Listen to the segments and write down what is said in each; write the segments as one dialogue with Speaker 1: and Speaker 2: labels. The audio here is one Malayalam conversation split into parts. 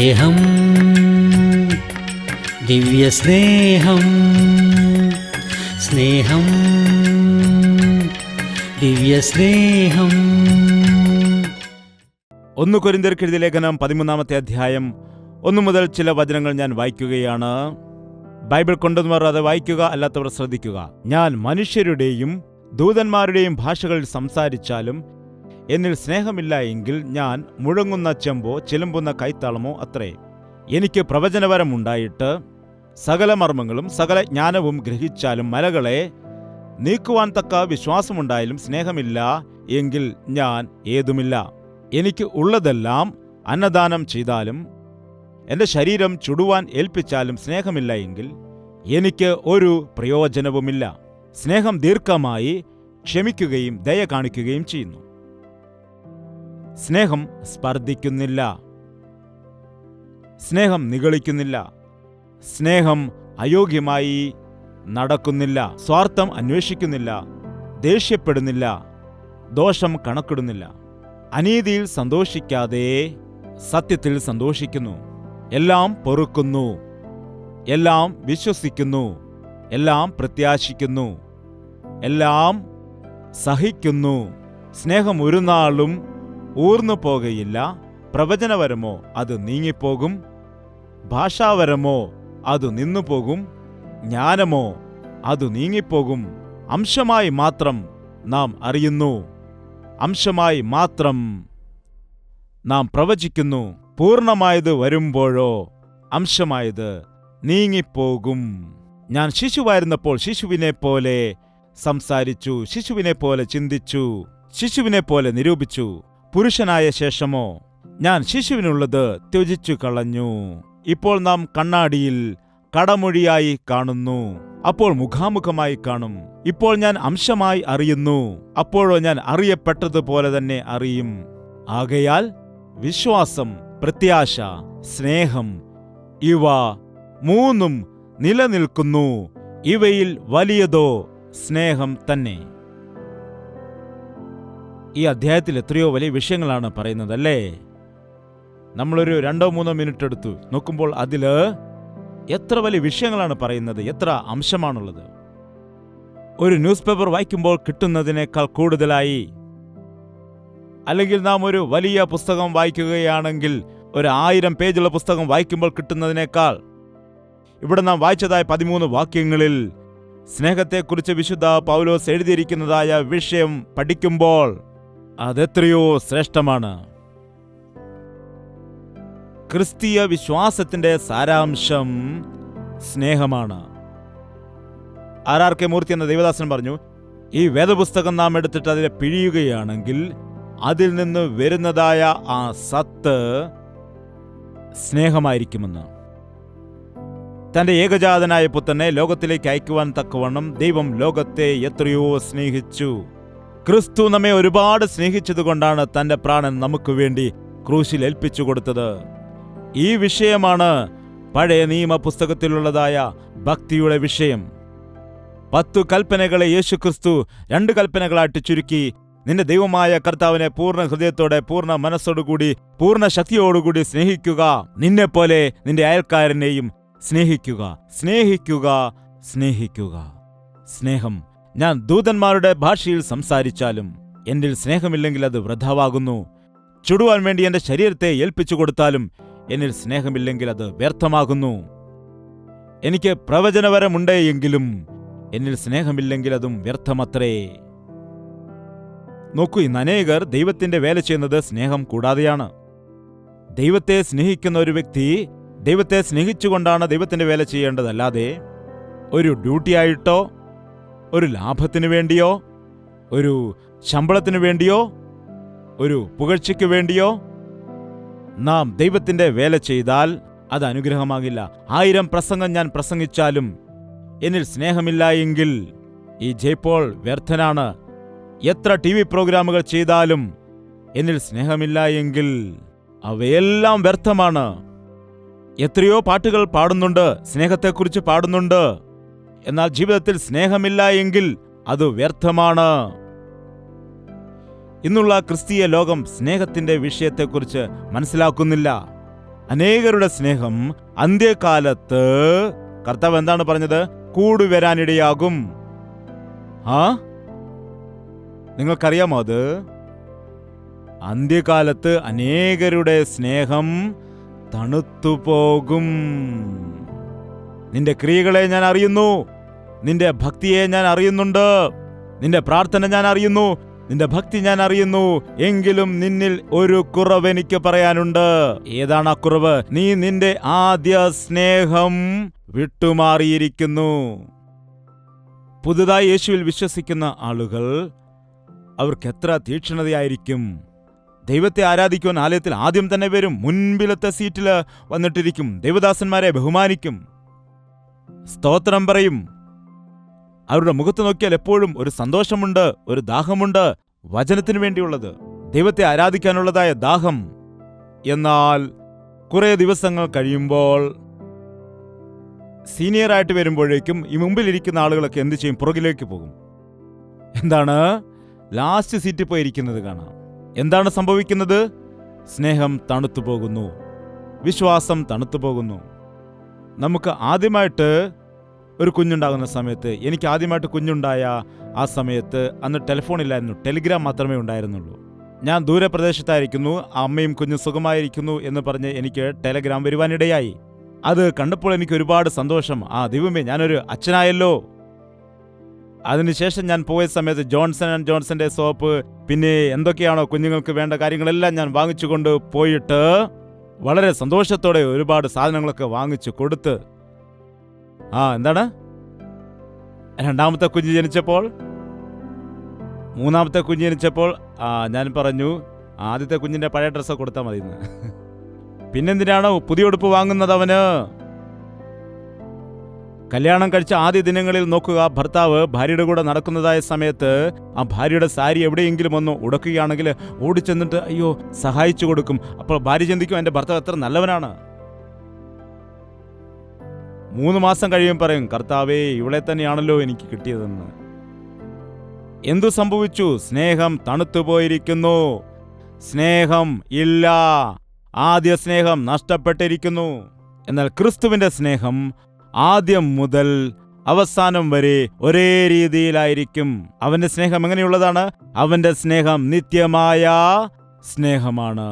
Speaker 1: സ്നേഹം, ദിവ്യസ്നേഹം, സ്നേഹം, ദിവ്യസ്നേഹം.
Speaker 2: 1 കൊരിന്ത്യർക്ക് എഴുതിയ ലേഖനം 13-ാമത്തെ അധ്യായം 1 മുതൽ ചില വചനങ്ങൾ ഞാൻ വായിക്കുകയാണ്. ബൈബിൾ കൊണ്ടുവന്നവർ അത് വായിക്കുക, അല്ലാത്തവർ ശ്രദ്ധിക്കുക. ഞാൻ മനുഷ്യരുടെയും ദൂതന്മാരുടെയും ഭാഷകളിൽ സംസാരിച്ചാലും എന്നിൽ സ്നേഹമില്ല എങ്കിൽ ഞാൻ മുഴങ്ങുന്ന ചെമ്പോ ചിലമ്പുന്ന കൈത്താളമോ അത്രേ. എനിക്ക് പ്രവചനവരമുണ്ടായിട്ട് സകല മർമ്മങ്ങളും സകല ജ്ഞാനവും ഗ്രഹിച്ചാലും മലകളെ നീക്കുവാൻ തക്ക വിശ്വാസമുണ്ടായാലും സ്നേഹമില്ല എങ്കിൽ ഞാൻ ഏതുമില്ല. എനിക്ക് ഉള്ളതെല്ലാം അന്നദാനം ചെയ്താലും എൻ്റെ ശരീരം ചുടുവാൻ ഏൽപ്പിച്ചാലും സ്നേഹമില്ല എങ്കിൽ എനിക്ക് ഒരു പ്രയോജനവുമില്ല. സ്നേഹം ദീർഘമായി ക്ഷമിക്കുകയും ദയ കാണിക്കുകയും ചെയ്യുന്നു. സ്നേഹം സ്പർദ്ധിക്കുന്നില്ല, സ്നേഹം നിഗളിക്കുന്നില്ല, സ്നേഹം അയോഗ്യമായി നടക്കുന്നില്ല, സ്വാർത്ഥം അന്വേഷിക്കുന്നില്ല, ദേഷ്യപ്പെടുന്നില്ല, ദോഷം കണക്കിടുന്നില്ല, അനീതിയിൽ സന്തോഷിക്കാതെ സത്യത്തിൽ സന്തോഷിക്കുന്നു, എല്ലാം പൊറുക്കുന്നു, എല്ലാം വിശ്വസിക്കുന്നു, എല്ലാം പ്രത്യാശിക്കുന്നു, എല്ലാം സഹിക്കുന്നു. സ്നേഹം ഒരു നാളും ഊർന്നു പോകയില്ല. പ്രവചനവരമോ അത് നീങ്ങിപ്പോകും, ഭാഷാവരമോ അത് നിന്നുപോകും, ജ്ഞാനമോ അത് നീങ്ങിപ്പോകും. അംശമായി മാത്രം നാം അറിയുന്നു, അംശമായി മാത്രം നാം പ്രവചിക്കുന്നു. പൂർണ്ണമായത് വരുമ്പോഴോ അംശമായത് നീങ്ങിപ്പോകും. ഞാൻ ശിശുവായിരുന്നപ്പോൾ ശിശുവിനെ പോലെ സംസാരിച്ചു, ശിശുവിനെ പോലെ ചിന്തിച്ചു, ശിശുവിനെ പോലെ നിരൂപിച്ചു. പുരുഷനായ ശേഷമോ ഞാൻ ശിശുവിനുള്ളത് ത്യജിച്ചു കളഞ്ഞു. ഇപ്പോൾ നാം കണ്ണാടിയിൽ കടമൊഴിയായി കാണുന്നു, അപ്പോൾ മുഖാമുഖമായി കാണും. ഇപ്പോൾ ഞാൻ അംശമായി അറിയുന്നു, അപ്പോഴോ ഞാൻ അറിയപ്പെട്ടതുപോലെ തന്നെ അറിയും. ആകയാൽ വിശ്വാസം, പ്രത്യാശ, സ്നേഹം ഇവ മൂന്നും നിലനിൽക്കുന്നു. ഇവയിൽ വലിയതോ സ്നേഹം തന്നെ. ഈ അധ്യായത്തിൽ എത്രയോ വലിയ വിഷയങ്ങളാണ് പറയുന്നത്, അല്ലേ? നമ്മളൊരു 2-3 മിനിറ്റ് എടുത്തു നോക്കുമ്പോൾ അതില് എത്ര വലിയ വിഷയങ്ങളാണ് പറയുന്നത്, എത്ര അംശമാണുള്ളത്. ഒരു ന്യൂസ് പേപ്പർ വായിക്കുമ്പോൾ കിട്ടുന്നതിനേക്കാൾ കൂടുതലായി, അല്ലെങ്കിൽ നാം ഒരു വലിയ പുസ്തകം വായിക്കുകയാണെങ്കിൽ ഒരു 1000 പേജുള്ള പുസ്തകം വായിക്കുമ്പോൾ കിട്ടുന്നതിനേക്കാൾ ഇവിടെ നാം വായിച്ചതായ 13 വാക്യങ്ങളിൽ സ്നേഹത്തെക്കുറിച്ച് വിശുദ്ധ പൗലോസ് എഴുതിയിരിക്കുന്നതായ വിഷയം പഠിക്കുമ്പോൾ അതെത്രയോ ശ്രേഷ്ഠമാണ്. ക്രിസ്തീയ വിശ്വാസത്തിന്റെ സാരാംശം സ്നേഹമാണ്. RRK മൂർത്തി എന്ന ദൈവദാസൻ പറഞ്ഞു, ഈ വേദപുസ്തകം നാം എടുത്തിട്ട് അതിനെ പിഴിയുകയാണെങ്കിൽ അതിൽ നിന്ന് വരുന്നതായ ആ സത്ത് സ്നേഹമായിരിക്കുമെന്ന്. തന്റെ ഏകജാതനായ പുത്രനെ ലോകത്തിലേക്ക് അയക്കുവാൻ തക്കവണ്ണം ദൈവം ലോകത്തെ എത്രയോ സ്നേഹിച്ചു. ക്രിസ്തു നമ്മെ ഒരുപാട് സ്നേഹിച്ചതുകൊണ്ടാണ് തന്റെ പ്രാണൻ നമുക്ക് വേണ്ടി ക്രൂശിൽ ഏൽപ്പിച്ചു കൊടുത്തത്. ഈ വിഷയമാണ് പഴയ നിയമ പുസ്തകത്തിലുള്ളതായ ഭക്തിയുടെ വിഷയം. 10 കൽപ്പനകളെ യേശുക്രിസ്തു 2 കൽപ്പനകളായിട്ട് ചുരുക്കി, നിന്റെ ദൈവമായ കർത്താവിനെ പൂർണ്ണ ഹൃദയത്തോടെ, പൂർണ്ണ മനസ്സോടുകൂടി, പൂർണ്ണ ശക്തിയോടുകൂടി സ്നേഹിക്കുക, നിന്നെപ്പോലെ നിന്റെ അയൽക്കാരനെയും സ്നേഹിക്കുക, സ്നേഹിക്കുക, സ്നേഹിക്കുക. സ്നേഹം. ഞാൻ ദൂതന്മാരുടെ ഭാഷയിൽ സംസാരിച്ചാലും എന്നിൽ സ്നേഹമില്ലെങ്കിൽ അത് വൃഥാവാകുന്നു. ചുടുവാൻ വേണ്ടി എന്റെ ശരീരത്തെ ഏൽപ്പിച്ചു കൊടുത്താലും എന്നിൽ സ്നേഹമില്ലെങ്കിൽ അത് വ്യർത്ഥമാകുന്നു. എനിക്ക് പ്രവചനവരമുണ്ട് എങ്കിലും എന്നിൽ സ്നേഹമില്ലെങ്കിൽ അതും വ്യർത്ഥമത്രേ. നോക്കൂ, ഇന്ന് അനേകർ ദൈവത്തിന്റെ വേല ചെയ്യുന്നത് സ്നേഹം കൂടാതെയാണ്. ദൈവത്തെ സ്നേഹിക്കുന്ന ഒരു വ്യക്തി ദൈവത്തെ സ്നേഹിച്ചുകൊണ്ടാണ് ദൈവത്തിന്റെ വേല ചെയ്യേണ്ടതല്ലാതെ ഒരു ഡ്യൂട്ടിയായിട്ടോ, ഒരു ലാഭത്തിനു വേണ്ടിയോ, ഒരു ശമ്പളത്തിനു വേണ്ടിയോ, ഒരു പുകഴ്ചയ്ക്ക് വേണ്ടിയോ നാം ദൈവത്തിന്റെ വേല ചെയ്താൽ അത് അനുഗ്രഹമാകില്ല. 1000 പ്രസംഗം ഞാൻ പ്രസംഗിച്ചാലും എന്നിൽ സ്നേഹമില്ല എങ്കിൽ ഈ ജയ്പോൾ വ്യർത്ഥനാണ്. എത്ര TV പ്രോഗ്രാമുകൾ ചെയ്താലും എന്നിൽ സ്നേഹമില്ല എങ്കിൽ അവയെല്ലാം വ്യർത്ഥമാണ്. എത്രയോ പാട്ടുകൾ പാടുന്നുണ്ട്, സ്നേഹത്തെക്കുറിച്ച് പാടുന്നുണ്ട്, എന്നാൽ ജീവിതത്തിൽ സ്നേഹമില്ല എങ്കിൽ അത് വ്യർത്ഥമാണ്. ഇന്നുള്ള ക്രിസ്തീയ ലോകം സ്നേഹത്തിന്റെ വിഷയത്തെക്കുറിച്ച് മനസ്സിലാക്കുന്നില്ല. അനേകരുടെ സ്നേഹം അന്ത്യകാലത്ത് കർത്താവ് എന്താണ് പറഞ്ഞത്? കൂടുവരാനിടയാകും. നിങ്ങൾക്കറിയാമോ അത്? അന്ത്യകാലത്ത് അനേകരുടെ സ്നേഹം തണുത്തുപോകും. നിന്റെ ക്രിയകളെ ഞാൻ അറിയുന്നു, നിന്റെ ഭക്തിയെ ഞാൻ അറിയുന്നുണ്ട്, നിന്റെ പ്രാർത്ഥന ഞാൻ അറിയുന്നു, നിന്റെ ഭക്തി ഞാൻ അറിയുന്നു. എങ്കിലും നിന്നിൽ ഒരു കുറവ് എനിക്ക് പറയാനുണ്ട്. ഏതാണ് ആ കുറവ്? നീ നിന്റെ ആദ്യ സ്നേഹം വിട്ടുമാറിയിരിക്കുന്നു. പുതുതായി യേശുവിൽ വിശ്വസിക്കുന്ന ആളുകൾ അവർക്ക് എത്ര തീക്ഷ്ണതയായിരിക്കും! ദൈവത്തെ ആരാധിക്കുവാൻ ആലയത്തിൽ ആദ്യം തന്നെ വരും, മുൻപിലത്തെ സീറ്റിൽ വന്നിട്ടിരിക്കും, ദൈവദാസന്മാരെ ബഹുമാനിക്കും, സ്തോത്രം പറയും. അവരുടെ മുഖത്ത് നോക്കിയാൽ എപ്പോഴും ഒരു സന്തോഷമുണ്ട്, ഒരു ദാഹമുണ്ട്, വചനത്തിനു വേണ്ടിയുള്ളത്, ദൈവത്തെ ആരാധിക്കാനുള്ളതായ ദാഹം. എന്നാൽ കുറെ ദിവസങ്ങൾ കഴിയുമ്പോൾ, സീനിയറായിട്ട് വരുമ്പോഴേക്കും ഈ മുമ്പിലിരിക്കുന്ന ആളുകളൊക്കെ എന്ത് ചെയ്യും? പുറകിലേക്ക് പോകും. എന്താണ്? ലാസ്റ്റ് സീറ്റിൽ പോയിരിക്കുന്നത് കാണാം. എന്താണ് സംഭവിക്കുന്നത്? സ്നേഹം തണുത്തു പോകുന്നു, വിശ്വാസം തണുത്തു പോകുന്നു. നമുക്ക് ആദ്യമായിട്ട് ഒരു കുഞ്ഞുണ്ടാകുന്ന സമയത്ത്, എനിക്ക് ആദ്യമായിട്ട് കുഞ്ഞുണ്ടായ ആ സമയത്ത് അന്ന് ടെലിഫോണില്ലായിരുന്നു, ടെലിഗ്രാം മാത്രമേ ഉണ്ടായിരുന്നുള്ളൂ. ഞാൻ ദൂരപ്രദേശത്തായിരിക്കുന്നു, അമ്മയും കുഞ്ഞും സുഖമായിരിക്കുന്നു എന്ന് പറഞ്ഞ് എനിക്ക് ടെലിഗ്രാം വരുവാനിടയായി. അത് കണ്ടപ്പോൾ എനിക്ക് ഒരുപാട് സന്തോഷം. ദൈവമേ, ഞാനൊരു അച്ഛനായല്ലോ. അതിനുശേഷം ഞാൻ പോയ സമയത്ത് ജോൺസൺ ആൻഡ് ജോൺസന്റെ സോപ്പ്, പിന്നെ എന്തൊക്കെയാണോ കുഞ്ഞുങ്ങൾക്ക് വേണ്ട കാര്യങ്ങളെല്ലാം ഞാൻ വാങ്ങിച്ചുകൊണ്ട് പോയിട്ട് വളരെ സന്തോഷത്തോടെ ഒരുപാട് സാധനങ്ങളൊക്കെ വാങ്ങിച്ചു കൊടുത്ത്, എന്താണ്, രണ്ടാമത്തെ കുഞ്ഞ് ജനിച്ചപ്പോൾ, മൂന്നാമത്തെ കുഞ്ഞ് ജനിച്ചപ്പോൾ ഞാൻ പറഞ്ഞു ആദ്യത്തെ കുഞ്ഞിന്റെ പഴയ ഡ്രസ്സ് കൊടുത്താൽ മതി എന്ന്. പിന്നെന്തിനാണ് പുതിയ ഉടുപ്പ് വാങ്ങുന്നത് അവന്? കല്യാണം കഴിച്ച ആദ്യ ദിനങ്ങളിൽ നോക്കുക, ഭർത്താവ് ഭാര്യയുടെ കൂടെ നടക്കുന്നതായ സമയത്ത് ആ ഭാര്യയുടെ സാരി എവിടെയെങ്കിലും ഒന്ന് ഉടക്കുകയാണെങ്കിൽ ഓടിച്ചെന്നിട്ട് അയ്യോ സഹായിച്ചു കൊടുക്കും. അപ്പോൾ ഭാര്യ ചിന്തിക്കും, എൻ്റെ ഭർത്താവ് എത്ര നല്ലവനാണ്. 3 മാസം കഴിയുമ്പോൾ പറയും, കർത്താവേ, ഇവളെ തന്നെയാണല്ലോ എനിക്ക് കിട്ടിയതെന്ന്. എന്തു സംഭവിച്ചു? സ്നേഹം തണുത്തുപോയിരിക്കുന്നു, സ്നേഹം ഇല്ല, ആദ്യ സ്നേഹം നഷ്ടപ്പെട്ടിരിക്കുന്നു. എന്നാൽ ക്രിസ്തുവിന്റെ സ്നേഹം ആദ്യം മുതൽ അവസാനം വരെ ഒരേ രീതിയിലായിരിക്കും. അവന്റെ സ്നേഹം എങ്ങനെയുള്ളതാണ്? അവന്റെ സ്നേഹം നിത്യമായ സ്നേഹമാണ്.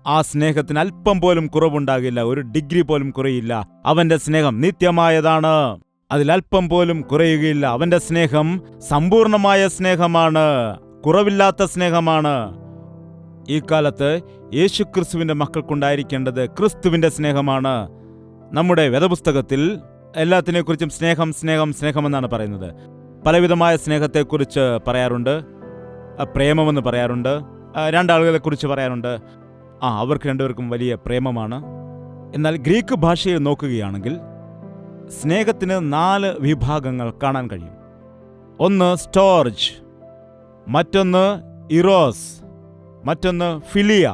Speaker 2: ആ സ്നേഹത്തിന് അല്പം പോലും കുറവുണ്ടാകില്ല, ഒരു ഡിഗ്രി പോലും കുറയില്ല. അവന്റെ സ്നേഹം നിത്യമായതാണ്, അതിലല്പം പോലും കുറയുകയില്ല. അവന്റെ സ്നേഹം സമ്പൂർണമായ സ്നേഹമാണ്, കുറവില്ലാത്ത സ്നേഹമാണ്. ഈ കാലത്ത് യേശുക്രിസ്തുവിന്റെ മക്കൾക്കുണ്ടായിരിക്കേണ്ടത് ക്രിസ്തുവിന്റെ സ്നേഹമാണ്. നമ്മുടെ വേദപുസ്തകത്തിൽ എല്ലാത്തിനെക്കുറിച്ചും സ്നേഹം സ്നേഹം സ്നേഹമെന്നാണ് പറയുന്നത്. പലവിധമായ സ്നേഹത്തെക്കുറിച്ച് പറയാറുണ്ട്, പ്രേമമെന്ന് പറയാറുണ്ട്, രണ്ടാളുകളെക്കുറിച്ച് പറയാറുണ്ട്. അവർക്ക് രണ്ടുപേർക്കും വലിയ പ്രേമമാണ്. എന്നാൽ ഗ്രീക്ക് ഭാഷയിൽ നോക്കുകയാണെങ്കിൽ സ്നേഹത്തിന് 4 വിഭാഗങ്ങൾ കാണാൻ കഴിയും. ഒന്ന് സ്റ്റോർജ്, മറ്റൊന്ന് ഇറോസ്, മറ്റൊന്ന് ഫിലിയ,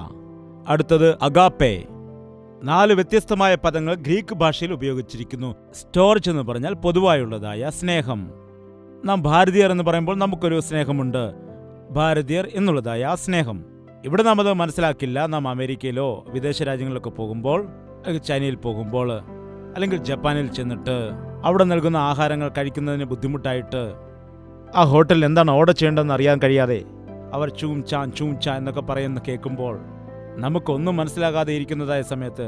Speaker 2: അടുത്തത് അഗാപ്പെ. 4 വ്യത്യസ്തമായ പദങ്ങൾ ഗ്രീക്ക് ഭാഷയിൽ ഉപയോഗിച്ചിരിക്കുന്നു. സ്റ്റോർജ് എന്ന് പറഞ്ഞാൽ പൊതുവായുള്ളതായ സ്നേഹം. നാം ഭാരതീയർ എന്ന് പറയുമ്പോൾ നമുക്കൊരു സ്നേഹമുണ്ട്, ഭാരതീയർ എന്നുള്ളതായ ആ സ്നേഹം. ഇവിടെ നാം അത് മനസ്സിലാക്കില്ല. നാം അമേരിക്കയിലോ വിദേശ രാജ്യങ്ങളിലൊക്കെ പോകുമ്പോൾ, ചൈനയിൽ പോകുമ്പോൾ, അല്ലെങ്കിൽ ജപ്പാനിൽ ചെന്നിട്ട് അവിടെ നൽകുന്ന ആഹാരങ്ങൾ കഴിക്കുന്നതിന് ബുദ്ധിമുട്ടായിട്ട് ആ ഹോട്ടലിൽ എന്താണ് ഓർഡർ ചെയ്യേണ്ടതെന്ന് അറിയാൻ കഴിയാതെ അവർ ചൂം ചാ എന്നൊക്കെ പറയുന്ന കേൾക്കുമ്പോൾ, നമുക്കൊന്നും മനസ്സിലാകാതെ ഇരിക്കുന്നതായ സമയത്ത്,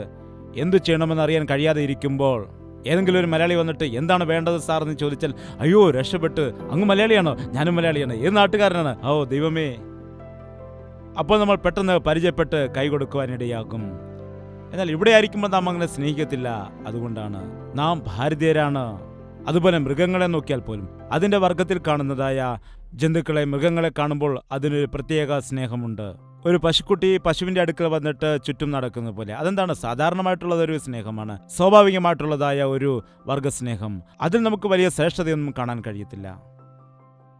Speaker 2: എന്തു ചെയ്യണമെന്ന് അറിയാൻ കഴിയാതെ ഇരിക്കുമ്പോൾ, ഏതെങ്കിലും ഒരു മലയാളി വന്നിട്ട് എന്താണ് വേണ്ടത് സാർ എന്ന് ചോദിച്ചാൽ, അയ്യോ രക്ഷപ്പെട്ട്, അങ്ങ് മലയാളിയാണോ? ഞാനും മലയാളിയാണ്. ഏത് നാട്ടുകാരനാണ്? ദൈവമേ. അപ്പോൾ നമ്മൾ പെട്ടെന്ന് പരിചയപ്പെട്ട് കൈ കൊടുക്കുവാനിടയാകും. എന്നാൽ ഇവിടെ ആയിരിക്കുമ്പോൾ നാം അങ്ങനെ സ്നേഹിക്കത്തില്ല. അതുകൊണ്ടാണ് നാം ഭാരതീയരാണ്. അതുപോലെ മൃഗങ്ങളെ നോക്കിയാൽ പോലും അതിൻ്റെ വർഗത്തിൽ കാണുന്നതായ ജന്തുക്കളെ, മൃഗങ്ങളെ കാണുമ്പോൾ അതിനൊരു പ്രത്യേക സ്നേഹമുണ്ട്. ഒരു പശുക്കുട്ടി പശുവിൻ്റെ അടുക്കൽ വന്നിട്ട് ചുറ്റും നടക്കുന്ന പോലെ, അതെന്താണ്? സാധാരണമായിട്ടുള്ളതൊരു സ്നേഹമാണ്, സ്വാഭാവികമായിട്ടുള്ളതായ ഒരു വർഗസ്നേഹം. അതിൽ നമുക്ക് വലിയ ശ്രേഷ്ഠതയൊന്നും കാണാൻ കഴിയത്തില്ല.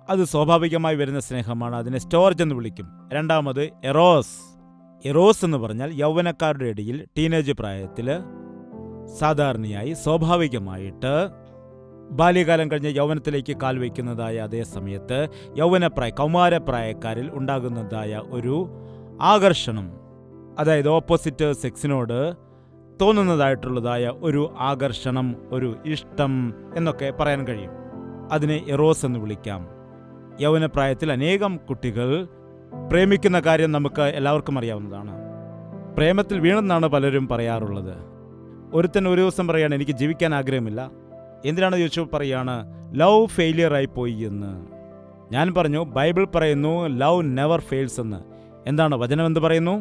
Speaker 2: അത് സ്വാഭാവികമായി വരുന്ന സ്നേഹമാണ്. അതിനെ സ്റ്റോർജ് എന്ന് വിളിക്കും. രണ്ടാമത് എറോസ്. എറോസ് എന്ന് പറഞ്ഞാൽ യൗവനക്കാരുടെ ഇടയിൽ, ടീനേജ് പ്രായത്തിൽ, സാധാരണയായി സ്വാഭാവികമായിട്ട് ബാല്യകാലം കഴിഞ്ഞ് യൗവനത്തിലേക്ക് കാൽ വയ്ക്കുന്നതായ അതേ സമയത്ത് കൗമാരപ്രായക്കാരിൽ ഉണ്ടാകുന്നതായ ഒരു ആകർഷണം, അതായത് ഓപ്പോസിറ്റ് സെക്സിനോട് തോന്നുന്നതായിട്ടുള്ളതായ ഒരു ആകർഷണം, ഒരു ഇഷ്ടം എന്നൊക്കെ പറയാൻ കഴിയും. അതിനെ എറോസ് എന്ന് വിളിക്കാം. യൗവനപ്രായത്തിൽ അനേകം കുട്ടികൾ പ്രേമിക്കുന്ന കാര്യം നമുക്ക് എല്ലാവർക്കും അറിയാവുന്നതാണ്. പ്രേമത്തിൽ വീണെന്നാണ് പലരും പറയാറുള്ളത്. ഒരുത്തൻ ഒരു ദിവസം പറയാണ്, എനിക്ക് ജീവിക്കാൻ ആഗ്രഹമില്ല. എന്തിനാണെന്ന് ചോദിച്ചപ്പോൾ പറയാണ്, ലവ് ഫെയിലിയർ ആയി പോയി എന്ന്. ഞാൻ പറഞ്ഞു, ബൈബിൾ പറയുന്നു ലവ് നെവർ ഫെയിൽസ് എന്ന്. എന്താണ് വചനം എന്ത് പറയുന്നു?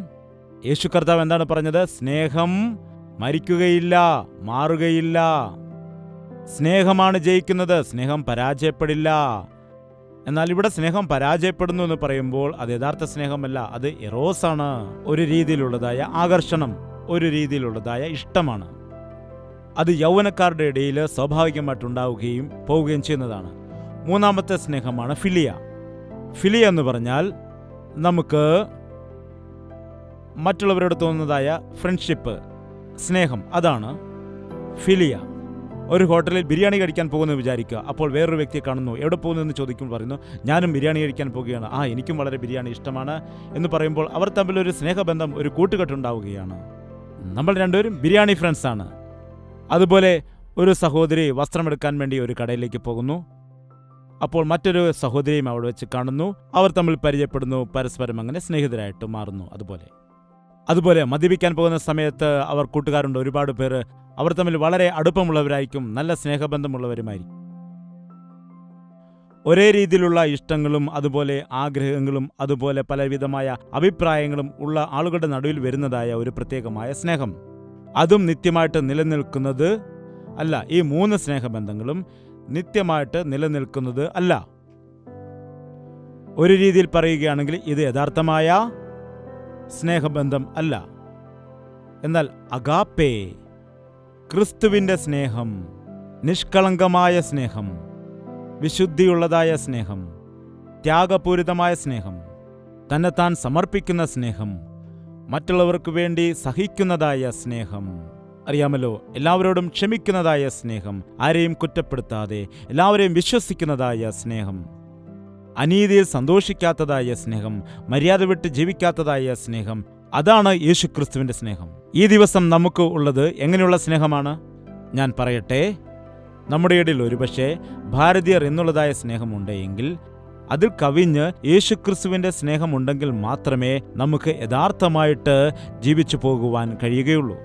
Speaker 2: യേശു കർത്താവ് എന്താണ് പറഞ്ഞത്? സ്നേഹം മരിക്കുകയില്ല, മാറുകയില്ല. സ്നേഹമാണ് ജയിക്കുന്നത്, സ്നേഹം പരാജയപ്പെടില്ല. എന്നാൽ ഇവിടെ സ്നേഹം പരാജയപ്പെടുന്നു എന്ന് പറയുമ്പോൾ അത് യഥാർത്ഥ സ്നേഹമല്ല, അത് എറോസാണ്. ഒരു രീതിയിലുള്ളതായ ആകർഷണം, ഒരു രീതിയിലുള്ളതായ ഇഷ്ടമാണ്. അത് യൗവനക്കാരുടെ ഇടയിൽ സ്വാഭാവികമായിട്ടുണ്ടാവുകയും പോവുകയും ചെയ്യുന്നതാണ്. മൂന്നാമത്തെ സ്നേഹമാണ് ഫിലിയ. ഫിലിയ എന്ന് പറഞ്ഞാൽ നമുക്ക് മറ്റുള്ളവരോട് തോന്നുന്നതായ ഫ്രണ്ട്ഷിപ്പ്, സ്നേഹം, അതാണ് ഫിലിയ. ഒരു ഹോട്ടലിൽ ബിരിയാണി കഴിക്കാൻ പോകുന്നു വിചാരിക്കുക. അപ്പോൾ വേറൊരു വ്യക്തിയെ കാണുന്നു. എവിടെ പോകുന്നു എന്ന് ചോദിക്കുമ്പോൾ പറയുന്നു, ഞാനും ബിരിയാണി കഴിക്കാൻ പോവുകയാണ്. എനിക്കും വളരെ ബിരിയാണി ഇഷ്ടമാണ് എന്ന് പറയുമ്പോൾ അവർ തമ്മിലൊരു സ്നേഹബന്ധം, ഒരു കൂട്ടുകെട്ടുണ്ടാവുകയാണ്. നമ്മൾ രണ്ടുപേരും ബിരിയാണി ഫ്രണ്ട്സാണ്. അതുപോലെ ഒരു സഹോദരി വസ്ത്രമെടുക്കാൻ വേണ്ടി ഒരു കടയിലേക്ക് പോകുന്നു. അപ്പോൾ മറ്റൊരു സഹോദരിയും അവിടെ വെച്ച് കാണുന്നു. അവർ തമ്മിൽ പരിചയപ്പെടുന്നു, പരസ്പരം അങ്ങനെ സ്നേഹിതരായിട്ട് മാറുന്നു. അതുപോലെ മദ്യപിക്കാൻ പോകുന്ന സമയത്ത് അവർ കൂട്ടുകാരുണ്ട്, ഒരുപാട് പേര്. അവർ തമ്മിൽ വളരെ അടുപ്പമുള്ളവരായിരിക്കും, നല്ല സ്നേഹബന്ധമുള്ളവരുമായിരിക്കും. ഒരേ രീതിയിലുള്ള ഇഷ്ടങ്ങളും അതുപോലെ ആഗ്രഹങ്ങളും അതുപോലെ പലവിധമായ അഭിപ്രായങ്ങളും ഉള്ള ആളുകളുടെ നടുവിൽ വരുന്നതായ ഒരു പ്രത്യേകമായ സ്നേഹം, അതും നിത്യമായിട്ട് നിലനിൽക്കുന്നത് അല്ല. ഈ മൂന്ന് സ്നേഹബന്ധങ്ങളും നിത്യമായിട്ട് നിലനിൽക്കുന്നത് അല്ല. ഒരു രീതിയിൽ പറയുകയാണെങ്കിൽ ഇത് യഥാർത്ഥമായ സ്നേഹബന്ധം അല്ല. എന്നാൽ അഗാപ്പേ, ക്രിസ്തുവിൻ്റെ സ്നേഹം, നിഷ്കളങ്കമായ സ്നേഹം, വിശുദ്ധിയുള്ളതായ സ്നേഹം, ത്യാഗപൂരിതമായ സ്നേഹം, തന്നെത്താൻ സമർപ്പിക്കുന്ന സ്നേഹം, മറ്റുള്ളവർക്ക് വേണ്ടി സഹിക്കുന്നതായ സ്നേഹം, അറിയാമല്ലോ, എല്ലാവരോടും ക്ഷമിക്കുന്നതായ സ്നേഹം, ആരെയും കുറ്റപ്പെടുത്താതെ എല്ലാവരെയും വിശ്വസിക്കുന്നതായ സ്നേഹം, അനീതിയിൽ സന്തോഷിക്കാത്തതായ സ്നേഹം, മര്യാദ വിട്ട് ജീവിക്കാത്തതായ സ്നേഹം, അതാണ് യേശുക്രിസ്തുവിൻ്റെ സ്നേഹം. ഈ ദിവസം നമുക്ക് ഉള്ളത് എങ്ങനെയുള്ള സ്നേഹമാണ്? ഞാൻ പറയട്ടെ, നമ്മുടെ ഇടയിൽ ഒരുപക്ഷെ ഭാരതീയർ എന്നുള്ളതായ സ്നേഹമുണ്ടെങ്കിൽ അതിൽ കവിഞ്ഞ് യേശുക്രിസ്തുവിൻ്റെ സ്നേഹമുണ്ടെങ്കിൽ മാത്രമേ നമുക്ക് യഥാർത്ഥമായിട്ട് ജീവിച്ചു പോകുവാൻ കഴിയുകയുള്ളൂ.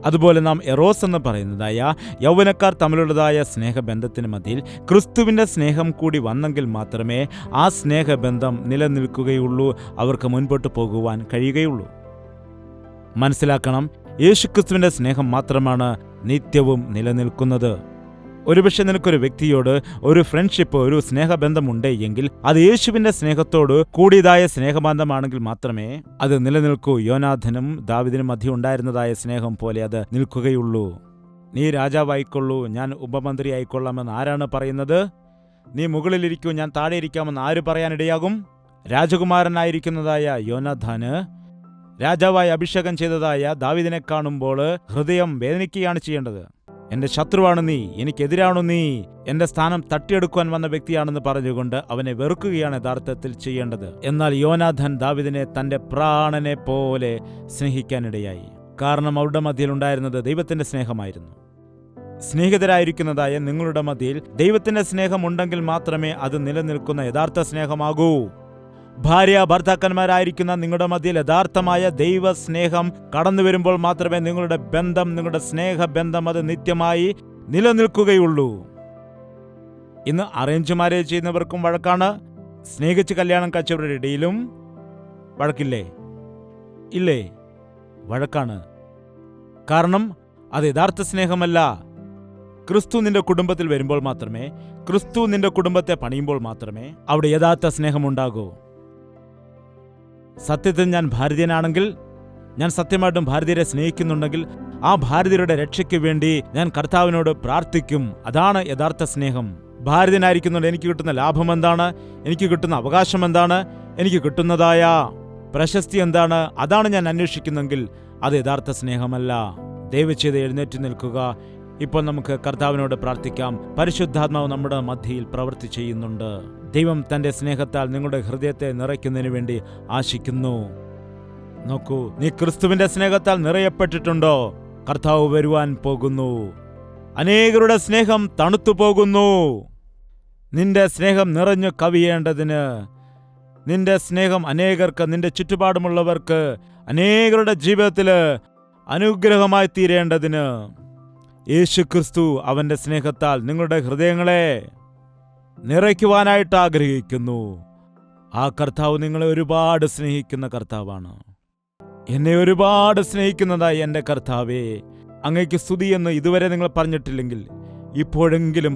Speaker 2: അതുപോലെ നാം എറോസ് എന്ന് പറയുന്നതായ യൗവനക്കാർ തമ്മിലുള്ളതായ സ്നേഹബന്ധത്തിന് മധ്യയിൽ ക്രിസ്തുവിൻ്റെ സ്നേഹം കൂടി വന്നെങ്കിൽ മാത്രമേ ആ സ്നേഹബന്ധം നിലനിൽക്കുകയുള്ളൂ, അവർക്ക് മുൻപോട്ട് പോകുവാൻ കഴിയുകയുള്ളൂ. മനസ്സിലാക്കണം, യേശുക്രിസ്തുവിൻ്റെ സ്നേഹം മാത്രമാണ് നിത്യവും നിലനിൽക്കുന്നത്. ഒരുപക്ഷെ നിനക്കൊരു വ്യക്തിയോട് ഒരു ഫ്രണ്ട്ഷിപ്പ്, ഒരു സ്നേഹബന്ധമുണ്ട് എങ്കിൽ അത് യേശുവിൻ്റെ സ്നേഹത്തോട് കൂടിയതായ സ്നേഹബന്ധമാണെങ്കിൽ മാത്രമേ അത് നിലനിൽക്കൂ. യോനാഥനും ദാവീദിനും മധ്യ ഉണ്ടായിരുന്നതായ സ്നേഹം പോലെ അത് നിൽക്കുകയുള്ളൂ. നീ രാജാവായിക്കൊള്ളൂ, ഞാൻ ഉപമന്ത്രി ആയിക്കൊള്ളാമെന്ന് ആരാണ് പറയുന്നത്? നീ മുകളിലിരിക്കൂ, ഞാൻ താഴെ ഇരിക്കാമെന്ന് ആര് പറയാനിടയാകും? രാജകുമാരനായിരിക്കുന്നതായ യോനാഥാന് രാജാവായി അഭിഷേകം ചെയ്തതായ ദാവീദിനെ കാണുമ്പോൾ ഹൃദയം വേദനിക്കുകയാണ് ചെയ്യേണ്ടത്. എന്റെ ശത്രുവാണ് നീ, എനിക്കെതിരാണു നീ, എന്റെ സ്ഥാനം തട്ടിയെടുക്കുവാൻ വന്ന വ്യക്തിയാണെന്ന് പറഞ്ഞുകൊണ്ട് അവനെ വെറുക്കുകയാണ് യഥാർത്ഥത്തിൽ ചെയ്യേണ്ടത്. എന്നാൽ യോനാഥൻ ദാവീദിനെ തന്റെ പ്രാണനെ പോലെ സ്നേഹിക്കാനിടയായി. കാരണം അവരുടെ മധ്യയിൽ ഉണ്ടായിരുന്നത് ദൈവത്തിന്റെ സ്നേഹമായിരുന്നു. സ്നേഹിതരായിരിക്കുന്നതായ നിങ്ങളുടെ മധ്യയിൽ ദൈവത്തിന്റെ സ്നേഹമുണ്ടെങ്കിൽ മാത്രമേ അത് നിലനിൽക്കുന്ന യഥാർത്ഥ സ്നേഹമാകൂ. ഭാര്യ ഭർത്താക്കന്മാരായിരിക്കുന്ന നിങ്ങളുടെ മധ്യയിൽ യഥാർത്ഥമായ ദൈവസ്നേഹം കടന്നു വരുമ്പോൾ മാത്രമേ നിങ്ങളുടെ ബന്ധം, നിങ്ങളുടെ സ്നേഹബന്ധം അത് നിത്യമായി നിലനിൽക്കുകയുള്ളൂ. ഇന്ന് അറേഞ്ച് മാരേജ് ചെയ്യുന്നവർക്കും വഴക്കാണ്, സ്നേഹിച്ച് കല്യാണം കഴിച്ചവരുടെ ഇടയിലും വഴക്കില്ലേ? ഇല്ലേ? വഴക്കാണ്. കാരണം അത് യഥാർത്ഥ സ്നേഹമല്ല. ക്രിസ്തു നിന്റെ കുടുംബത്തിൽ വരുമ്പോൾ മാത്രമേ, ക്രിസ്തു നിന്റെ കുടുംബത്തെ പണിയുമ്പോൾ മാത്രമേ അവിടെ യഥാർത്ഥ സ്നേഹമുണ്ടാകൂ. സത്യത്തിൽ ഞാൻ ഭാരതീയനാണെങ്കിൽ, ഞാൻ സത്യമായിട്ടും ഭാരതീയരെ സ്നേഹിക്കുന്നുണ്ടെങ്കിൽ ആ ഭാരതീയരുടെ രക്ഷയ്ക്ക് വേണ്ടി ഞാൻ കർത്താവിനോട് പ്രാർത്ഥിക്കും. അതാണ് യഥാർത്ഥ സ്നേഹം. ഭാരതീയനായിരിക്കുന്നുണ്ട് എനിക്ക് കിട്ടുന്ന ലാഭം എന്താണ്? എനിക്ക് കിട്ടുന്ന അവകാശം എന്താണ്? എനിക്ക് കിട്ടുന്നതായ പ്രശസ്തി എന്താണ്? അതാണ് ഞാൻ അന്വേഷിക്കുന്നെങ്കിൽ അത് യഥാർത്ഥ സ്നേഹമല്ല. ദയവ് ചെയ്ത് എഴുന്നേറ്റ് നിൽക്കുക. ഇപ്പോൾ നമുക്ക് കർത്താവിനോട് പ്രാർത്ഥിക്കാം. പരിശുദ്ധാത്മാവ് നമ്മുടെ മധ്യയിൽ പ്രവൃത്തി ചെയ്യുന്നുണ്ട്. ദൈവം തന്റെ സ്നേഹത്താൽ നിങ്ങളുടെ ഹൃദയത്തെ നിറയ്ക്കുന്നതിന് വേണ്ടി ആശിക്കുന്നു. നോക്കൂ, നീ ക്രിസ്തുവിന്റെ സ്നേഹത്താൽ നിറയപ്പെട്ടിട്ടുണ്ടോ? കർത്താവ് വരുവാൻ പോകുന്നു. അനേകരുടെ സ്നേഹം തണുത്തു പോകുന്നു. നിന്റെ സ്നേഹം നിറഞ്ഞു കവിയേണ്ടതിന്, നിന്റെ സ്നേഹം അനേകർക്ക്, നിന്റെ ചുറ്റുപാടുമുള്ളവർക്ക്, അനേകരുടെ ജീവിതത്തിൽ അനുഗ്രഹമായി തീരേണ്ടതിന് യേശുക്രിസ്തു അവൻ്റെ സ്നേഹത്താൽ നിങ്ങളുടെ ഹൃദയങ്ങളെ നിറയ്ക്കുവാനായിട്ട് ആഗ്രഹിക്കുന്നു. ആ കർത്താവ് നിങ്ങളെ ഒരുപാട് സ്നേഹിക്കുന്ന കർത്താവാണ്. എന്നെ ഒരുപാട് സ്നേഹിക്കുന്നതായി എൻ്റെ കർത്താവേ, അങ്ങയ്ക്ക് സ്തുതി എന്ന് ഇതുവരെ നിങ്ങൾ പറഞ്ഞിട്ടില്ലെങ്കിൽ ഇപ്പോഴെങ്കിലും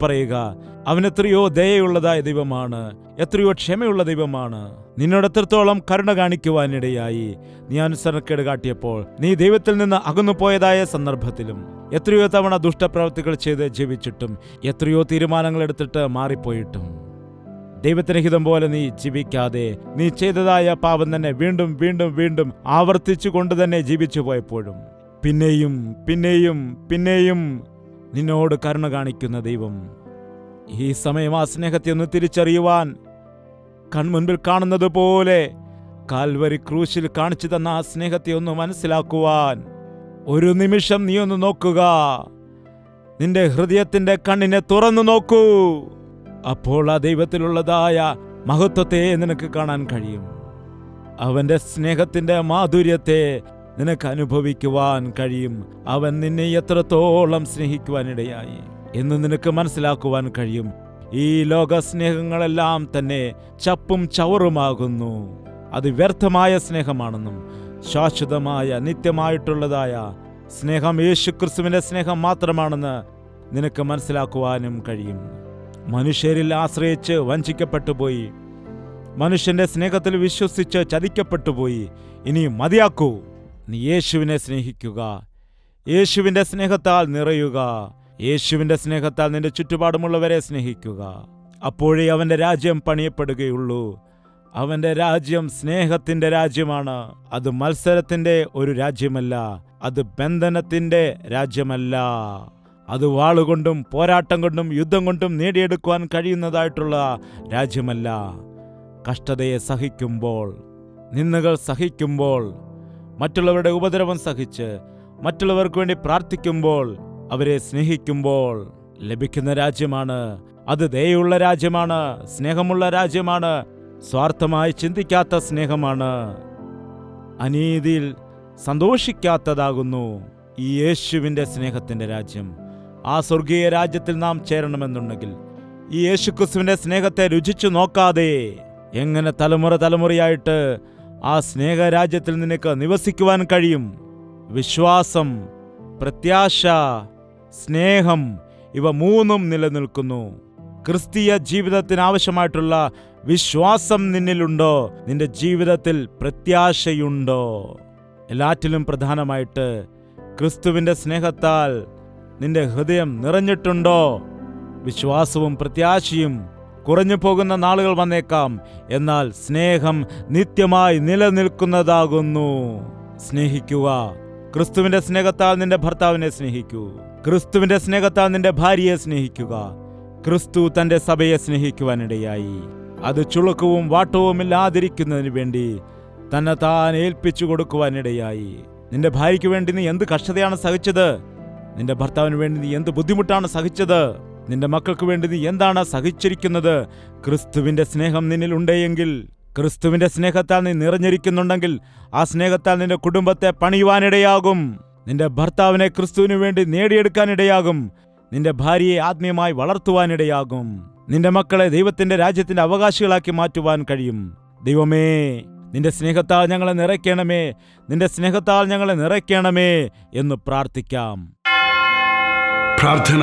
Speaker 2: പറയുക. അവൻ എത്രയോ ദയയുള്ളതായ ദൈവമാണ്, എത്രയോ ക്ഷമയുള്ള ദൈവമാണ്. നിന്നോട് എത്രത്തോളം കരുണ കാണിക്കുവാനിടയായി. നീ അനുസരണക്കേട് കാട്ടിയപ്പോൾ, നീ ദൈവത്തിൽ നിന്ന് അകന്നു പോയതായ സന്ദർഭത്തിലും, എത്രയോ തവണ ദുഷ്ടപ്രവൃത്തികൾ ചെയ്ത് ജീവിച്ചിട്ടും, എത്രയോ തീരുമാനങ്ങൾ എടുത്തിട്ട് മാറിപ്പോയിട്ടും, ദൈവത്തിന് ഹിതം പോലെ നീ ജീവിക്കാതെ നീ ചെയ്തതായ പാപം തന്നെ വീണ്ടും വീണ്ടും വീണ്ടും ആവർത്തിച്ചു കൊണ്ട് തന്നെ ജീവിച്ചു പോയപ്പോഴും പിന്നെയും നിന്നോട് കരുണ കാണിക്കുന്ന ദൈവം ഈ സമയം ആ സ്നേഹത്തെ ഒന്ന് തിരിച്ചറിയുവാൻ, കൺമുൻപിൽ കാണുന്നത് പോലെ കാൽവരി ക്രൂശിൽ കാണിച്ചു തന്ന ആ സ്നേഹത്തെ ഒന്ന് മനസ്സിലാക്കുവാൻ ഒരു നിമിഷം നീ ഒന്ന് നോക്കുക. നിന്റെ ഹൃദയത്തിന്റെ കണ്ണിനെ തുറന്നു നോക്കൂ. അപ്പോൾ ആ ദൈവത്തിലുള്ളതായ മഹത്വത്തെ നിനക്ക് കാണാൻ കഴിയും. അവന്റെ സ്നേഹത്തിന്റെ മാധുര്യത്തെ നിനക്ക് അനുഭവിക്കുവാൻ കഴിയും. അവൻ നിന്നെ എത്രത്തോളം സ്നേഹിക്കുവാനിടയായി എന്ന് നിനക്ക് മനസ്സിലാക്കുവാൻ കഴിയും. ഈ ലോക സ്നേഹങ്ങളെല്ലാം തന്നെ ചപ്പും ചവറുമാകുന്നു. അത് വ്യർത്ഥമായ സ്നേഹമാണെന്നും ശാശ്വതമായ നിത്യമായിട്ടുള്ളതായ സ്നേഹം യേശുക്രിസ്തുവിന്റെ സ്നേഹം മാത്രമാണെന്ന് നിനക്ക് മനസ്സിലാക്കുവാനും കഴിയും. മനുഷ്യരിൽ ആശ്രയിച്ച് വഞ്ചിക്കപ്പെട്ടുപോയി, മനുഷ്യന്റെ സ്നേഹത്തിൽ വിശ്വസിച്ച് ചതിക്കപ്പെട്ടുപോയി. ഇനി മതിയാക്കൂ. നീ യേശുവിനെ സ്നേഹിക്കുക, യേശുവിന്റെ സ്നേഹത്താൽ നിറയുക, യേശുവിന്റെ സ്നേഹത്താൽ നിന്റെ ചുറ്റുപാടുമുള്ളവരെ സ്നേഹിക്കുക. അപ്പോഴേ അവന്റെ രാജ്യം പണിയപ്പെടുകയുള്ളൂ. അവന്റെ രാജ്യം സ്നേഹത്തിന്റെ രാജ്യമാണ്. അത് മത്സരത്തിന്റെ ഒരു രാജ്യമല്ല, അത് ബന്ധനത്തിന്റെ രാജ്യമല്ല, അത് വാളുകൊണ്ടും പോരാട്ടം കൊണ്ടും യുദ്ധം കൊണ്ടും നേടിയെടുക്കുവാൻ കഴിയുന്നതായിട്ടുള്ള രാജ്യമല്ല. കഷ്ടതയെ സഹിക്കുമ്പോൾ, നിന്ദകൾ സഹിക്കുമ്പോൾ, മറ്റുള്ളവരുടെ ഉപദ്രവം സഹിച്ച് മറ്റുള്ളവർക്ക് വേണ്ടി പ്രാർത്ഥിക്കുമ്പോൾ, അവരെ സ്നേഹിക്കുമ്പോൾ ലഭിക്കുന്ന രാജ്യമാണ്. അത് ദയയുള്ള രാജ്യമാണ്, സ്നേഹമുള്ള രാജ്യമാണ്, സ്വാർത്ഥമായി ചിന്തിക്കാത്ത സ്നേഹമാണ്, അനീതിയിൽ സന്തോഷിക്കാത്തതാകുന്നു ഈ യേശുവിൻ്റെ സ്നേഹത്തിൻ്റെ രാജ്യം. ആ സ്വർഗീയ രാജ്യത്തിൽ നാം ചേരണമെന്നുണ്ടെങ്കിൽ ഈ യേശുക്രിസ്തുവിന്റെ സ്നേഹത്തെ രുചിച്ചു നോക്കാതെ എങ്ങനെ തലമുറയായിട്ട് ആ സ്നേഹരാജ്യത്തിൽ നിനക്ക് നിവസിക്കുവാൻ കഴിയും? വിശ്വാസം, പ്രത്യാശ, സ്നേഹം, ഇവ മൂന്നും നിലനിൽക്കുന്നു. ക്രിസ്തീയ ജീവിതത്തിന് ആവശ്യമായിട്ടുള്ള വിശ്വാസം നിന്നിലുണ്ടോ? നിന്റെ ജീവിതത്തിൽ പ്രത്യാശയുണ്ടോ? എല്ലാറ്റിലും പ്രധാനമായിട്ട് ക്രിസ്തുവിന്റെ സ്നേഹത്താൽ നിന്റെ ഹൃദയം നിറഞ്ഞിട്ടുണ്ടോ? വിശ്വാസവും പ്രത്യാശയും കുറഞ്ഞു പോകുന്ന നാളുകൾ വന്നേക്കാം, എന്നാൽ സ്നേഹം നിത്യമായി നിലനിൽക്കുന്നതാകുന്നു. സ്നേഹിക്കുക. ക്രിസ്തുവിന്റെ സ്നേഹത്താൽ നിന്റെ ഭർത്താവിനെ സ്നേഹിക്കൂ. ക്രിസ്തുവിന്റെ സ്നേഹത്താൽ നിന്റെ ഭാര്യയെ സ്നേഹിക്കുക. ക്രിസ്തു തന്റെ സഭയെ സ്നേഹിക്കുവാനിടയായി. അത് ചുളുക്കവും വാട്ടവും ഇല്ലാതിരിക്കുന്നതിന് വേണ്ടി തന്നെ താൻ ഏൽപ്പിച്ചു കൊടുക്കുവാനിടയായി. നിന്റെ ഭാര്യയ്ക്ക് വേണ്ടി നീ എന്ത് കഷ്ടതയാണ് സഹിച്ചത്? നിന്റെ ഭർത്താവിന് വേണ്ടി നീ എന്ത് ബുദ്ധിമുട്ടാണ് സഹിച്ചത്? നിന്റെ മക്കൾക്ക് വേണ്ടി നീ എന്താണ് സഹിച്ചിരിക്കുന്നത്? ക്രിസ്തുവിന്റെ സ്നേഹം നിന്നിൽ ഉണ്ടെങ്കിൽ, ക്രിസ്തുവിന്റെ സ്നേഹത്താൽ നീ നിറഞ്ഞിരിക്കുന്നുണ്ടെങ്കിൽ, ആ സ്നേഹത്താൽ നിന്റെ കുടുംബത്തെ പണിയുവാനിടയാകും. നിന്റെ ഭർത്താവിനെ ക്രിസ്തുവിന് വേണ്ടി നേടിയെടുക്കാനിടയാകും. നിന്റെ ഭാര്യയെ ആത്മീയമായി വളർത്തുവാനിടയാകും. നിന്റെ മക്കളെ ദൈവത്തിന്റെ രാജ്യത്തിന്റെ അവകാശികളാക്കി മാറ്റുവാൻ കഴിയും. ദൈവമേ, നിന്റെ സ്നേഹത്താൽ ഞങ്ങളെ നിറയ്ക്കണമേ, നിന്റെ സ്നേഹത്താൽ ഞങ്ങളെ നിറയ്ക്കണമേ എന്ന് പ്രാർത്ഥിക്കാം.
Speaker 3: പ്രാർത്ഥന.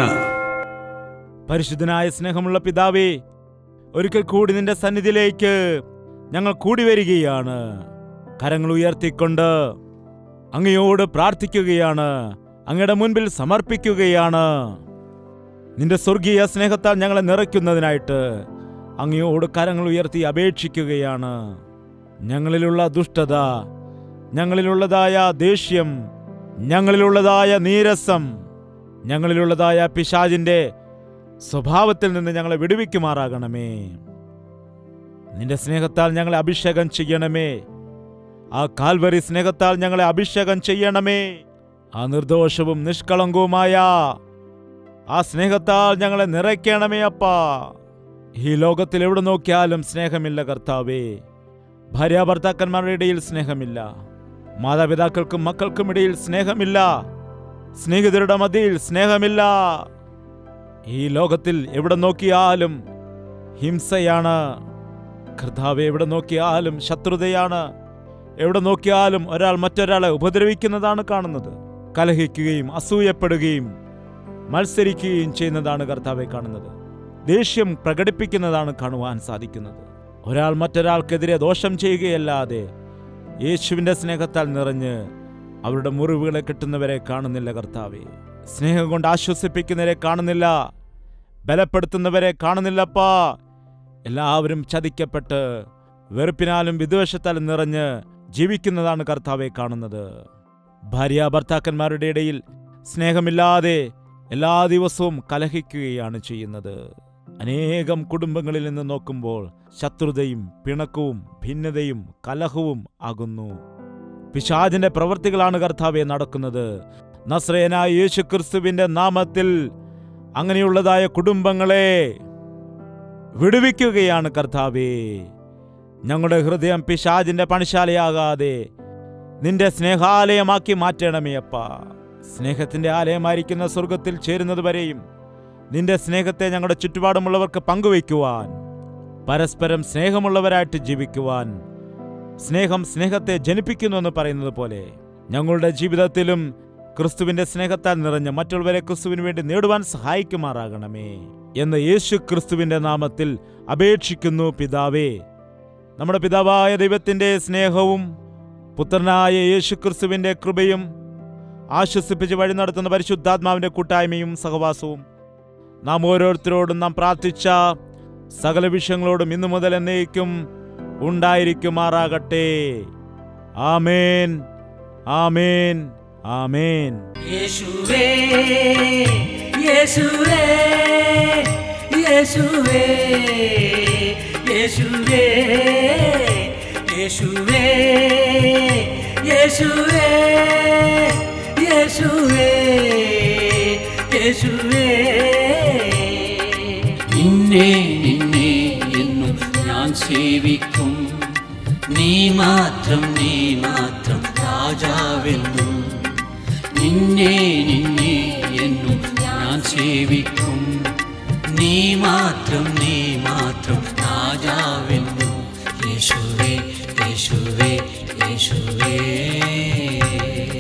Speaker 2: പരിശുദ്ധനായ സ്നേഹമുള്ള പിതാവേ, ഒരിക്കൽ കൂടി നിന്റെ സന്നിധിയിലേക്ക് ഞങ്ങൾ കൂടി വരികയാണ്. കരങ്ങൾ ഉയർത്തിക്കൊണ്ട് അങ്ങയോട് പ്രാർത്ഥിക്കുകയാണ്, അങ്ങയുടെ മുൻപിൽ സമർപ്പിക്കുകയാണ്. നിന്റെ സ്വർഗീയ സ്നേഹത്താൽ ഞങ്ങളെ നിറയ്ക്കുന്നതിനായിട്ട് അങ്ങയോട് കരങ്ങൾ ഉയർത്തി അപേക്ഷിക്കുകയാണ്. ഞങ്ങളിലുള്ള ദുഷ്ടത, ഞങ്ങളിലുള്ളതായ ദേഷ്യം, ഞങ്ങളിലുള്ളതായ നീരസം, ഞങ്ങളിലുള്ളതായ പിശാചിന്റെ സ്വഭാവത്തിൽ നിന്ന് ഞങ്ങളെ വിടുവിക്കുമാറാകണമേ. നിന്റെ സ്നേഹത്താൽ ഞങ്ങളെ അഭിഷേകം ചെയ്യണമേ. ആ കാൽവരി സ്നേഹത്താൽ ഞങ്ങളെ അഭിഷേകം ചെയ്യണമേ. ആ നിർദോഷവും നിഷ്കളങ്കവുമായ ആ സ്നേഹത്താൽ ഞങ്ങളെ നിറയ്ക്കണമേ അപ്പാ. ഈ ലോകത്തിൽ എവിടെ നോക്കിയാലും സ്നേഹമില്ല കർത്താവേ. ഭാര്യാഭർത്താക്കന്മാരുടെ ഇടയിൽ സ്നേഹമില്ല, മാതാപിതാക്കൾക്കും മക്കൾക്കും ഇടയിൽ സ്നേഹമില്ല, സ്നേഹിതരുടെ മധ്യയിൽ സ്നേഹമില്ല. ഈ ലോകത്തിൽ എവിടെ നോക്കിയാലും ഹിംസയാണ് കർത്താവേ. എവിടെ നോക്കിയാലും ശത്രുതയാണ്. എവിടെ നോക്കിയാലും ഒരാൾ മറ്റൊരാളെ ഉപദ്രവിക്കുന്നതാണ് കാണുന്നത്. കലഹിക്കുകയും അസൂയപ്പെടുകയും മത്സരിക്കുകയും ചെയ്യുന്നതാണ് കർത്താവെ കാണുന്നത്. ദേഷ്യം പ്രകടിപ്പിക്കുന്നതാണ് കാണുവാൻ സാധിക്കുന്നത്. ഒരാൾ മറ്റൊരാൾക്കെതിരെ ദോഷം ചെയ്യുകയല്ലാതെ യേശുവിൻ്റെ സ്നേഹത്താൽ നിറഞ്ഞ് അവരുടെ മുറിവുകളെ കെട്ടുന്നവരെ കാണുന്നില്ല കർത്താവെ. സ്നേഹം കൊണ്ട് ആശ്വസിപ്പിക്കുന്നവരെ കാണുന്നില്ല, ബലപ്പെടുത്തുന്നവരെ കാണുന്നില്ലപ്പാ. എല്ലാവരും ചതിക്കപ്പെട്ട് വെറുപ്പിനാലും വിദ്വേഷത്താലും നിറഞ്ഞ് ജീവിക്കുന്നതാണ് കർത്താവെ കാണുന്നത്. ഭാര്യ ഭർത്താക്കന്മാരുടെ ഇടയിൽ സ്നേഹമില്ലാതെ എല്ലാ ദിവസവും കലഹിക്കുകയാണ് ചെയ്യുന്നത്. അനേകം കുടുംബങ്ങളിൽ നിന്ന് നോക്കുമ്പോൾ ശത്രുതയും പിണക്കവും ഭിന്നതയും കലഹവും ആകുന്നു. പിശാചിന്റെ പ്രവൃത്തികളാണ് കർത്താവെ നടക്കുന്നത്. നസ്രയനായ യേശുക്രിസ്തുവിന്റെ നാമത്തിൽ അങ്ങനെയുള്ളതായ കുടുംബങ്ങളെ വിടുവിക്കുകയാണ് കർത്താവേ. ഞങ്ങളുടെ ഹൃദയം പിശാചിന്റെ പണിശാലയാകാതെ നിന്റെ സ്നേഹാലയമാക്കി മാറ്റണമേ അപ്പാ. സ്നേഹത്തിന്റെ ആലയമായിരിക്കുന്ന സ്വർഗത്തിൽ ചേരുന്നത് വരെയും നിന്റെ സ്നേഹത്തെ ഞങ്ങളുടെ ചുറ്റുപാടുമുള്ളവർക്ക് പങ്കുവയ്ക്കുവാൻ, പരസ്പരം സ്നേഹമുള്ളവരായിട്ട് ജീവിക്കുവാൻ, സ്നേഹം സ്നേഹത്തെ ജനിപ്പിക്കുന്നുവെന്ന് പറയുന്നത് പോലെ ഞങ്ങളുടെ ജീവിതത്തിലും ക്രിസ്തുവിന്റെ സ്നേഹത്താൽ നിറഞ്ഞ് മറ്റുള്ളവരെ ക്രിസ്തുവിന് വേണ്ടി നേടുവാൻ സഹായിക്കുമാറാകണമേ എന്ന് യേശു ക്രിസ്തുവിന്റെ നാമത്തിൽ അപേക്ഷിക്കുന്നു പിതാവേ. നമ്മുടെ പിതാവായ ദൈവത്തിന്റെ സ്നേഹവും പുത്രനായ യേശു ക്രിസ്തുവിന്റെ കൃപയും ആശ്വസിപ്പിച്ച് വഴി നടത്തുന്ന പരിശുദ്ധാത്മാവിന്റെ കൂട്ടായ്മയും സഹവാസവും നാം ഓരോരുത്തരോടും നാം പ്രാർത്ഥിച്ച സകല വിഷയങ്ങളോടും ഇന്നു മുതൽ എന്നേക്കും ഉണ്ടായിരിക്കുമാറാകട്ടെ. ആമേൻ, ആമേൻ, ആമേൻ.
Speaker 1: യേശുവേ, യേശുവേ, യേശുവേ, യേശുവേ, യേശുവേ, യേശുവേ, യേശുവേ, യേശുവേ. നിന്നെ നിന്നെ എന്നും ഞാൻ സേവിക്കും, നീ മാത്രം രാജാവെന്നും. നിന്നെ നിന്നെ എന്നും ഞാൻ സേവിക്കും, നീ മാത്രം രാജാവെന്നും. യേശുവേ, യേശുവേ, യേശുവേ,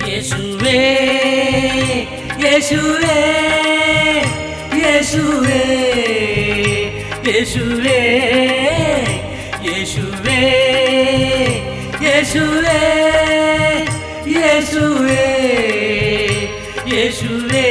Speaker 1: യേശുവേ, യേശുവേ, യേശുവേ, യേശുവേ, യേശുവേ, യേശുവേ, യേശുവേ, യേശുവേ.